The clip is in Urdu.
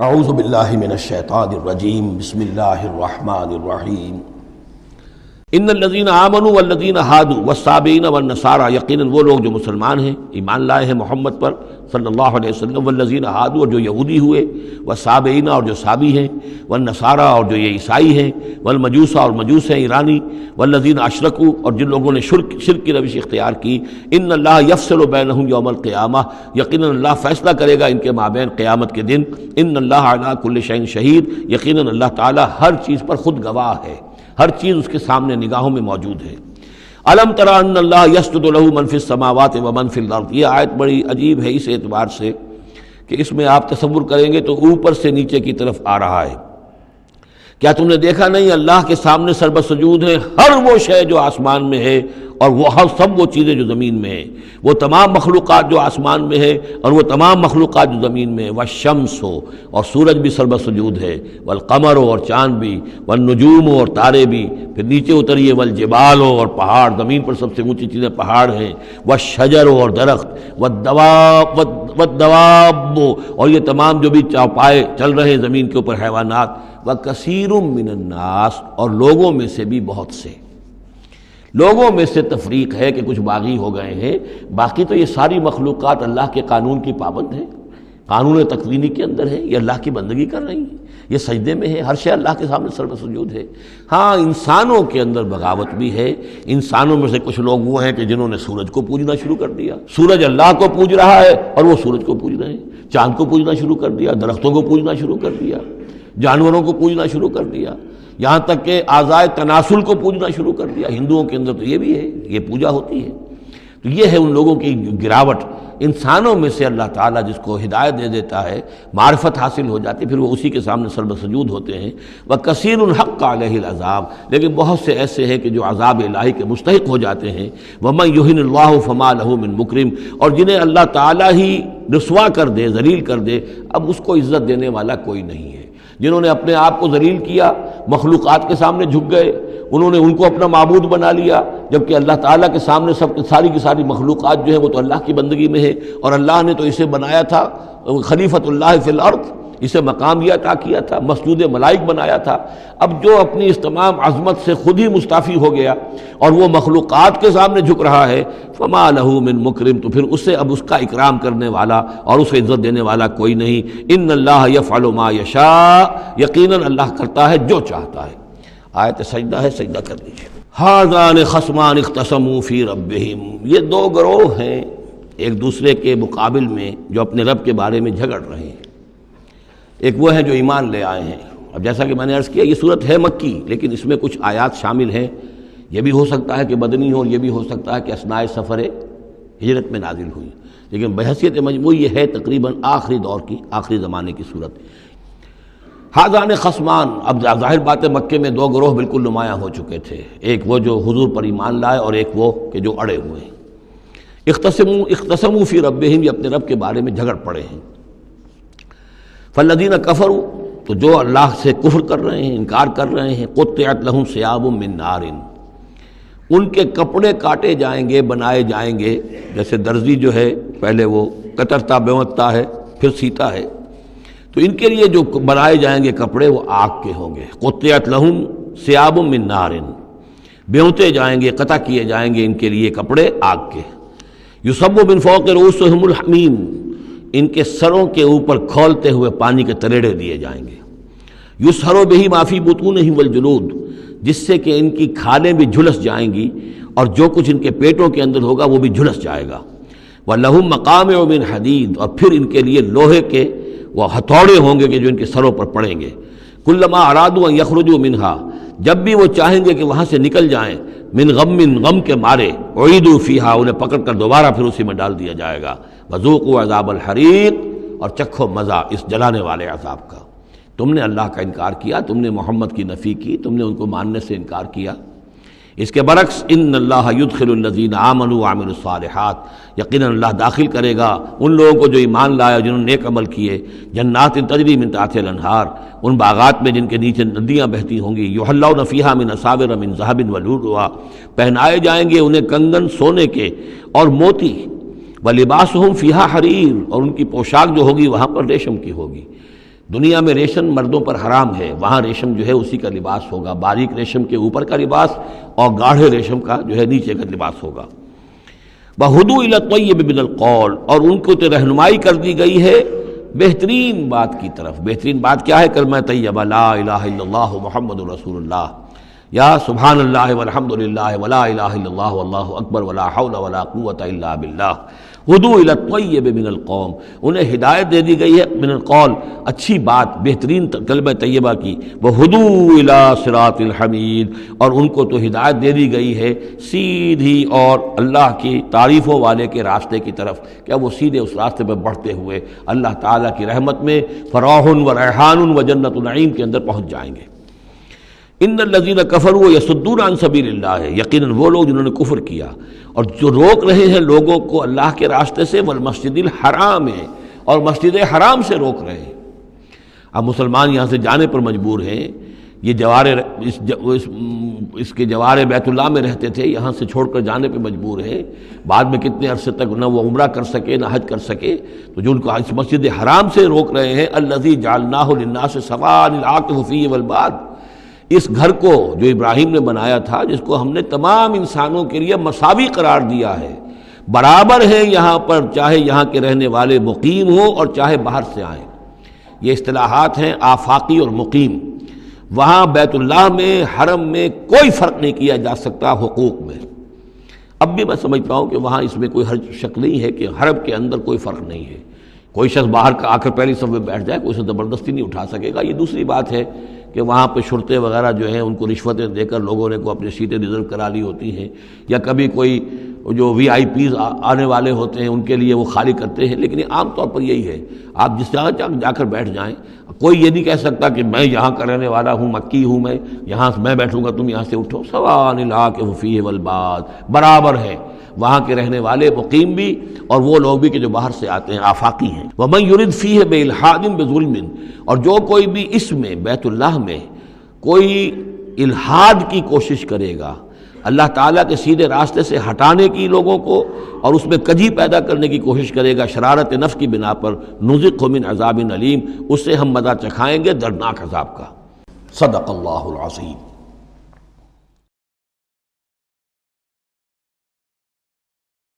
اعوذ باللہ من الشیطان الرجیم بسم اللہ الرحمن الرحیم ان الذین آمنوا والذین ہادوا والصابئین والنصارى، یقیناً وہ لوگ جو مسلمان ہیں، ایمان لائے ہیں محمد پر صلی اللہ علیہ وسلم، والذین ہادوا، اور جو یہودی ہوئے، والصابئین، اور جو صابی ہیں، والنصارى، اور جو یہ عیسائی ہیں، والمجوس، اور مجوس ہیں ایرانی، والذین اشرکوا، اور جن لوگوں نے شرک کی روش اختیار کی، ان اللہ یفصل بینہم یوم القیامہ، یقیناً اللہ فیصلہ کرے گا ان کے مابین قیامت کے دن، ان اللہ علی کل شیء شہید، یقیناً اللہ تعالی ہر چیز پر خود گواہ ہے، ہر چیز اس کے سامنے نگاہوں میں موجود ہے۔ الم تر ان اللہ یسجد لہ من فی السماوات ومن فی الارض، یہ آیت بڑی عجیب ہے اس اعتبار سے کہ اس میں آپ تصور کریں گے تو اوپر سے نیچے کی طرف آ رہا ہے۔ کیا تم نے دیکھا نہیں اللہ کے سامنے سربسجود ہے ہر وہ شے جو آسمان میں ہے اور وہ ہر سب وہ چیزیں جو زمین میں ہیں، وہ تمام مخلوقات جو آسمان میں ہے اور وہ تمام مخلوقات جو زمین میں ہے، والشمس ہو، اور سورج بھی سربسجود ہے، والقمر ہو، اور چاند بھی، والنجوم ہو، اور تارے بھی، پھر نیچے اتریے والجبال ہو، اور پہاڑ، زمین پر سب سے اونچی چیزیں پہاڑ ہیں، والشجر ہو، اور درخت، والدواب، اور یہ تمام جو بھی چوپائے چل رہے ہیں زمین کے اوپر حیوانات، وَكَثِيرٌ مِّنَ النَّاسِ، اور لوگوں میں سے بھی بہت سے، لوگوں میں سے تفریق ہے کہ کچھ باغی ہو گئے ہیں، باقی تو یہ ساری مخلوقات اللہ کے قانون کی پابند ہیں، قانون تکوینی کے اندر ہے، یہ اللہ کی بندگی کر رہی ہیں، یہ سجدے میں ہے، ہر شے اللہ کے سامنے سربسجود ہے۔ ہاں انسانوں کے اندر بغاوت بھی ہے، انسانوں میں سے کچھ لوگ وہ ہیں کہ جنہوں نے سورج کو پوجنا شروع کر دیا، سورج اللہ کو پوج رہا ہے اور وہ سورج کو پوج رہے ہیں، چاند کو پوجنا شروع کر دیا، درختوں کو پوجنا شروع کر دیا، جانوروں کو پوجنا شروع کر دیا، یہاں تک کہ اعضائے تناسل کو پوجنا شروع کر دیا۔ ہندوؤں کے اندر تو یہ بھی ہے، یہ پوجا ہوتی ہے۔ تو یہ ہے ان لوگوں کی گراوٹ۔ انسانوں میں سے اللہ تعالیٰ جس کو ہدایت دے دیتا ہے، معرفت حاصل ہو جاتی، پھر وہ اسی کے سامنے سربسجود ہوتے ہیں۔ وَكَثِيرٌ حَقَّ عَلَيْهِ الْعَذَابُ، لیکن بہت سے ایسے ہیں کہ جو عذاب الہی کے مستحق ہو جاتے ہیں۔ وَمَن يُهِنِ اللَّهُ فَمَا لَهُ مِن مُكْرِمٍ، اور جنہیں اللہ تعالیٰ ہی رسوا کر دے، ذلیل کر دے، اب اس کو عزت دینے والا کوئی نہیں ہے۔ جنہوں نے اپنے آپ کو ذلیل کیا، مخلوقات کے سامنے جھک گئے، انہوں نے ان کو اپنا معبود بنا لیا، جبکہ اللہ تعالیٰ کے سامنے ساری کی ساری مخلوقات جو ہے وہ تو اللہ کی بندگی میں ہے، اور اللہ نے تو اسے بنایا تھا خلیفۃ اللہ فی الارض، اسے مقام یہ عطا کیا تھا، مسجود ملائک بنایا تھا۔ اب جو اپنی اس تمام عظمت سے خود ہی مستعفی ہو گیا اور وہ مخلوقات کے سامنے جھک رہا ہے، فما لہ من مکرم، تو پھر اسے اب اس کا اکرام کرنے والا اور اسے عزت دینے والا کوئی نہیں۔ ان اللہ یفعل ما یشاء، یقیناً اللہ کرتا ہے جو چاہتا ہے۔ آیت سجدہ ہے، سجدہ کر لیجیے۔ ھذان خصمان اختصموا فی ربہم، یہ دو گروہ ہیں ایک دوسرے کے مقابل میں جو اپنے رب کے بارے میں جھگڑ رہے ہیں۔ ایک وہ ہے جو ایمان لے آئے ہیں۔ اب جیسا کہ میں نے عرض کیا یہ صورت ہے مکی، لیکن اس میں کچھ آیات شامل ہیں، یہ بھی ہو سکتا ہے کہ مدنی ہو اور یہ بھی ہو سکتا ہے کہ اثناء سفر ہجرت میں نازل ہوئی، لیکن بحیثیت مجموعی یہ ہے تقریباً آخری دور کی، آخری زمانے کی صورت۔ ھذان خصمان، اب ظاہر بات ہے مکے میں دو گروہ بالکل نمایاں ہو چکے تھے، ایک وہ جو حضور پر ایمان لائے اور ایک وہ کہ جو اڑے ہوئے ہیں۔ اختصموا فی ربہم، یہ اپنے رب کے بارے میں جھگڑ پڑے ہیں۔ فالذین کفروا، تو جو اللہ سے کفر کر رہے ہیں، انکار کر رہے ہیں، قطعت لہم ثیاب من نار، ان کے کپڑے کاٹے جائیں گے، بنائے جائیں گے، جیسے درزی جو ہے پہلے وہ کترتا بیوتتا ہے پھر سیتا ہے، تو ان کے لیے جو بنائے جائیں گے کپڑے وہ آگ کے ہوں گے۔ قطعت لہم ثیاب من نار، بیوتے جائیں گے، قطع کیے جائیں گے ان کے لیے کپڑے آگ کے۔ یصب من فوق رؤوسہم الحمیم، ان کے سروں کے اوپر کھولتے ہوئے پانی کے تریڑے دیے جائیں گے۔ یسحر بہ ما فی بطونہم والجلود، جس سے کہ ان کی کھالیں بھی جھلس جائیں گی اور جو کچھ ان کے پیٹوں کے اندر ہوگا وہ بھی جھلس جائے گا۔ وَلَهُم مَّقَامِعُ مِنْ حَدِيدٍ، اور پھر ان کے لیے لوہے کے وہ ہتھوڑے ہوں گے کہ جو ان کے سروں پر پڑیں گے۔ کلما ارادوا ان یخرجوا منہا، جب بھی وہ چاہیں گے کہ وہاں سے نکل جائیں، من غم، غم کے مارے، اعیدوا فیہا، انہیں پکڑ کر دوبارہ پھر اسی میں ڈال دیا جائے گا۔ وذوقوا عذاب الحریق، اور چکھو مزہ اس جلانے والے عذاب کا۔ تم نے اللہ کا انکار کیا، تم نے محمد کی نفی کی، تم نے ان کو ماننے سے انکار کیا۔ اس کے برعکس ان اللہ یدخل الذین آمنوا وعملوا الصالحات، یقیناً اللہ داخل کرے گا ان لوگوں کو جو ایمان لایا، جنہوں نے نیک عمل کیے، جنات تجری من تحتها الانہار، ان باغات میں جن کے نیچے ندیاں بہتی ہوں گی، یحلون فیہا من اساور من ذہب ولؤلؤا، پہنائے جائیں گے انہیں کنگن سونے کے اور موتی، ولباسہم فیہا حریر، اور ان کی پوشاک جو ہوگی وہاں پر ریشم کی ہوگی۔ دنیا میں ریشم مردوں پر حرام ہے، وہاں ریشم جو ہے اسی کا لباس ہوگا، باریک ریشم کے اوپر کا لباس اور گاڑھے ریشم کا جو ہے نیچے کا لباس ہوگا۔ وَهُدُوا إِلَى الطَّيِّبِ مِنَ الْقَوْلِ، اور ان کو تو رہنمائی کر دی گئی ہے بہترین بات کی طرف۔ بہترین بات کیا ہے؟ کلمہ طیبہ لا الہ الا اللہ محمد رسول اللہ، یا سبحان اللہ والحمد للہ ولا الہ الا اللہ واللہ اکبر ولا حول ولا قوۃ الا باللہ۔ ہدوا الی الطیب من القول، انہیں ہدایت دے دی گئی ہے من القول، اچھی بات، بہترین کلمہ طیبہ کی۔ وہدوا الی صراط الحمید، اور ان کو تو ہدایت دے دی گئی ہے سیدھی اور اللہ کی تعریفوں والے کے راستے کی طرف، کیا وہ سیدھے اس راستے پہ بڑھتے ہوئے اللہ تعالیٰ کی رحمت میں فراح و ریحان و جنت النعیم کے اندر پہنچ جائیں گے۔ ان الذین کفروا یصدون عن سبیل اللہ، یقیناً وہ لوگ جنہوں نے کفر کیا اور جو روک رہے ہیں لوگوں کو اللہ کے راستے سے، والمسجد الحرام ہے، اور مسجد حرام سے روک رہے ہیں۔ اب مسلمان یہاں سے جانے پر مجبور ہیں، یہ جوار اس کے جوار بیت اللہ میں رہتے تھے، یہاں سے چھوڑ کر جانے پہ مجبور ہیں، بعد میں کتنے عرصے تک نہ وہ عمرہ کر سکے نہ حج کر سکے، تو جو ان کو اس مسجد حرام سے روک رہے ہیں، الذی جعلناہ للناس سواء العاکف فیہ والباد، اس گھر کو جو ابراہیم نے بنایا تھا، جس کو ہم نے تمام انسانوں کے لیے مساوی قرار دیا ہے، برابر ہے یہاں پر، چاہے یہاں کے رہنے والے مقیم ہوں اور چاہے باہر سے آئیں۔ یہ اصطلاحات ہیں آفاقی اور مقیم۔ وہاں بیت اللہ میں، حرم میں کوئی فرق نہیں کیا جا سکتا حقوق میں۔ اب بھی میں سمجھتا ہوں کہ وہاں اس میں کوئی حرج شک نہیں ہے کہ حرم کے اندر کوئی فرق نہیں ہے۔ کوئی شخص باہر آ کر پہلی صف میں بیٹھ جائے، کوئی اسے زبردستی نہیں اٹھا سکے گا۔ یہ دوسری بات ہے کہ وہاں پہ شرطے وغیرہ جو ہیں ان کو رشوتیں دے کر لوگوں نے کو اپنی سیٹیں ریزرو کرا لی ہوتی ہیں، یا کبھی کوئی جو وی آئی پیز آنے والے ہوتے ہیں ان کے لیے وہ خالی کرتے ہیں، لیکن یہ عام طور پر یہی ہے، آپ جس جگہ جا کر بیٹھ جائیں، کوئی یہ نہیں کہہ سکتا کہ میں یہاں کا رہنے والا ہوں، مکی ہوں، میں بیٹھوں گا تم یہاں سے اٹھو۔ سواء العاکف فیہ والباد، برابر ہے وہاں کے رہنے والے مقیم بھی اور وہ لوگ بھی کہ جو باہر سے آتے ہیں، آفاقی ہیں۔ وَمَن يُرِدْ فِيهِ بِإِلْحَادٍ بِظُلْمٍ، اور جو کوئی بھی اس میں بیت اللہ میں کوئی الحاد کی کوشش کرے گا، اللہ تعالیٰ کے سیدھے راستے سے ہٹانے کی لوگوں کو، اور اس میں کجی پیدا کرنے کی کوشش کرے گا شرارت نفس کی بنا پر، نُذِقْهُ مِنْ عَذَابٍ أَلِيمٍ، اس سے ہم مزہ چکھائیں گے دردناک عذاب کا۔ صدق اللہ العظیم۔